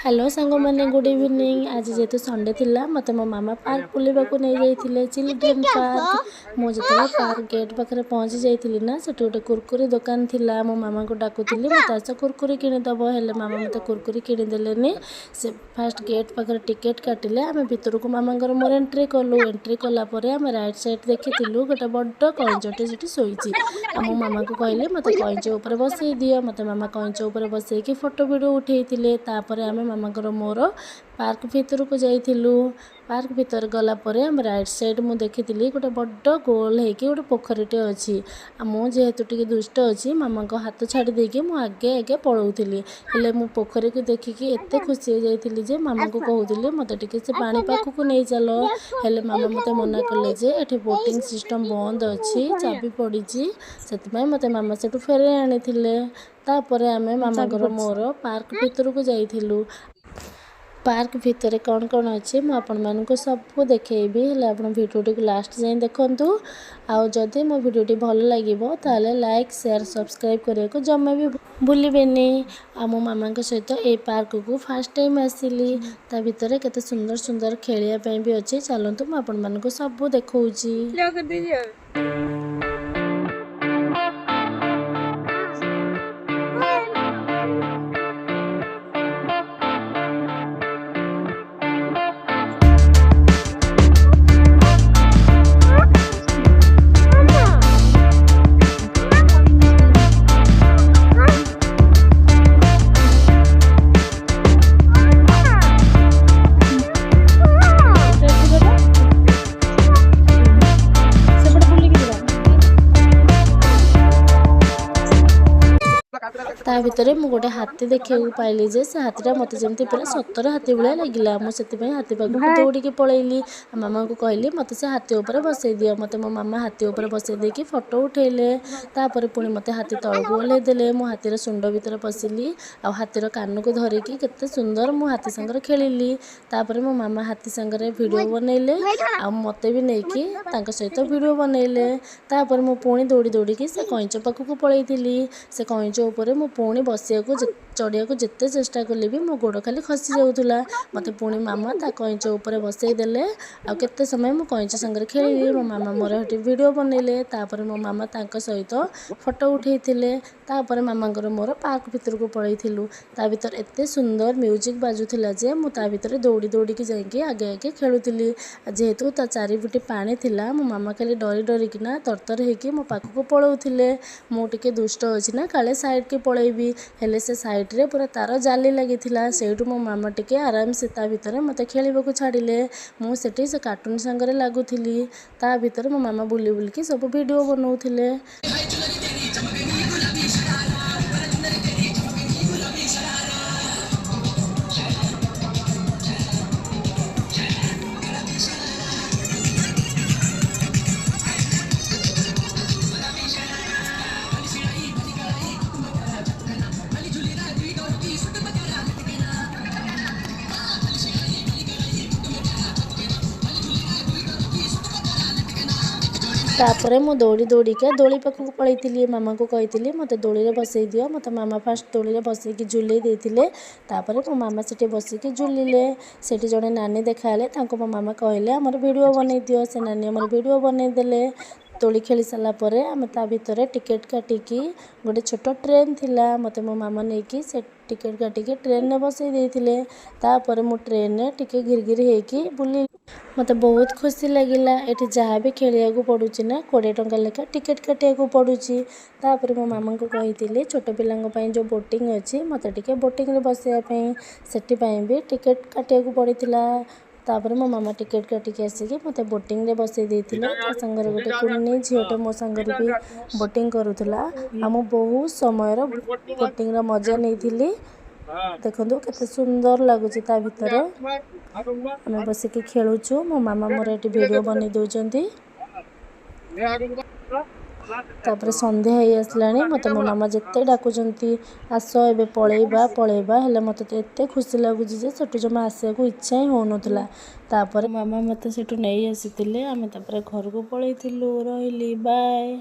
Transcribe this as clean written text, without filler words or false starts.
Hello सांग मैंने good evening. आज जेहेतु संडे थिला मते मो मामा पार्क बुलवाक नहीं जाइथिले चिल्ड्रेन पार्क। मो जतले पार्क गेट पाखरे पहुँची जाइथिली ना सेठी गोटे कुरकुरी दुकान थिला। मो मामा को डाकुथिली मते आस कुरकुरी किनि दबो हेले मामा मते कुरकुरी किनि देलेनी। से फास्ट गेट पाखरे टिकेट काटिले आमे भितर को मामांगर मोर एंट्री कलु। एंट्री कला परे आमे राइट साइड देखिथिलु गोटे बड्ड कइंचटे सेठी सोइची। आ मो मामा को कहले मते कइंच ऊपर बसई दियो। मते मामा कइंच ऊपर बसईकी फोटो वीडियो उठेइथिले। तापरे आमे मामांकर मोर पार्क भितर को जाइथिलु। पार्क भितर गला परे हम राइट साइड मु देखिथिली गोटे बड्ड गोल हेकी गोटे पोखरीटे अछि। आ मु जेहेतु टिके दुष्ट अछि मामा को हाथ छाड़ी देकी मु आगे आगे पळौथिली। हेले मु पोखरी को देखिकी एते खुशी हो जाइथिली जे मामा को कहउथिली मते टिके से पानी पाखु को नै चलो। हेले मामा मते मना करले जे एठी बोटिंग सिस्टम बंद अछि चाबी पड़ीची। सेति मते मामा सेटु फेरे आनिथिले। तापरे आमे मामांकर मोर पार्क भितर को जाइथिलु। पार्क भितर कौन कौन अच्छे मुझे आपण मानक सब देखी हेल्ले आप भिडियो को लास्ट जाए देखूँ। आउ जदि मो भिडियोटी भल लगे ताले लाइक शेयर सब्सक्राइब करने को जमा भी भूलिबेनी। आ मो मामा सहित ए पार्क को फास्ट टाइम आसिली। ता भितर केते सुंदर सुंदर खेलिया भी अच्छे। चलतु मुझे आपण मानक सब देखौची। ता भितर मु गोटे हाथी देखा पाइली जे से हाथीटा मत जमी पूरा सतर हाथी भाया लगे। मुझे हाथी पाखक दौड़ी के पलैली। मामा को कहली मत से हाथी उपर बसई दियो। मत मो मामा हाथी उपर बसई देकी फोटो उठेले। तापर पुणी मते हाथी तलक ओल्हे देले। मु हाथीर सुंड भितर पशिली आ हाथीर कान को धरिकी केते सुंदर मु हाथी संगे खेलिली। तापर मो मामा हाथी संगे वीडियो बनैले आ मते भी नेकी तांका सहित वीडियो बनैले। तापर मु पुणी दौड़ी दौड़ी से कइंच पाखक पलैथिली। से कइंच ऊपर मु पुणी बसिया को चढ़िया को जिते चेष्टा कले भी मो गोड़ खाली खसी जाऊला। मते पुणी मामा ता कइंच ऊपर बसई देले। आ केते समय मु कइंच संगे खेलिली। मो मामा मोर हटी वीडियो बनैले। तापर मो मामा तांका सहित फोटो उठेइथिले। तापर मामांकर मोर पार्क भितर को पळैथिलु। ता भितर एते सुंदर म्यूजिक बाजुथिला जे मु ता भितर दौड़ी दौड़ी के जाइके आगे आगे खेलुथिली। जेहेतु ता चारिपटे पानी थिला मो मामा खाली डरी डरी किना तरतर हेकी मो पाखक पळौथिले। मु टिके दुष्ट अछि ना काले साइड के पळैबी। हेले से साइड रे पूरा तार जाली लागिथिला। सेठु मो मामा टिके आराम से ता भितर मते खेलिबाकू छाडिले। मु सेठी से कार्टून संगरे लागुथिली। ता भितर मो मामा बुली बुली के सब वीडियो बनौथिले। तापरे मु दौड़ी दौड़ी के दोली पाखक पळैथिली। मामा को कहिथिली मते दोली रे बसई दियो। मते मामा फास्ट दोली रे बसई की झुलई देथिले। तापरे मो मामा सेठी बसी की झुलिले। सेठी जणे नानी देखाले तांको मो मामा कहले हमर वीडियो बनई दियो। से नानी हमर वीडियो बनई देले। दोली खेली सारा परे आमे ता भितर टिकेट काटिकी गोटे छोट ट्रेन थिला। मते मो मामा नेकी से टिकेट काटिकी ट्रेन ने बसई देथिले। तापर मो ट्रेन ने टिके घिरघिर हेकी बुली। मते बहुत खुशी लगिला। एठी जहाँ भी खेलिया को पड़ुची ना 20 टंका लेखा टिकेट काटिया को पड़ुची। तापर मो मामा को कहिथिले छोट पिलांग पई जो बोटिंग अछि मते टिके बोटिंग रे बसिया पई सेठी पई भी टिकेट काटिया को पड़िथिला। तापर मो मामा टिकेट काटिके आसिकी मते बोटिंग रे बसई देथिले। ता संगर गोटे कुन्नी झियोटे मो संगर भी बोटिंग करूथला। आ मो बहुत समय रो बोटिंग रो मजा नेथिली। देखंतु केते सुंदर लागुची ता भितर आमे बसिकी खेलुछु। मो मामा मोर एटी वीडियो बनै दउचंती। तापर संध्या हो आसलानी। मते मो मामा जिते डाकुचंती आस एबे पळेबा पळेबा हेले मते तो एते खुशी लागुची जे सेटु जमा आसिया को इच्छा ही होनथला। तापर मामा मते सेटु नै आसीतिले। आमे तापर घर को पळैथिलु। रहिली बाय।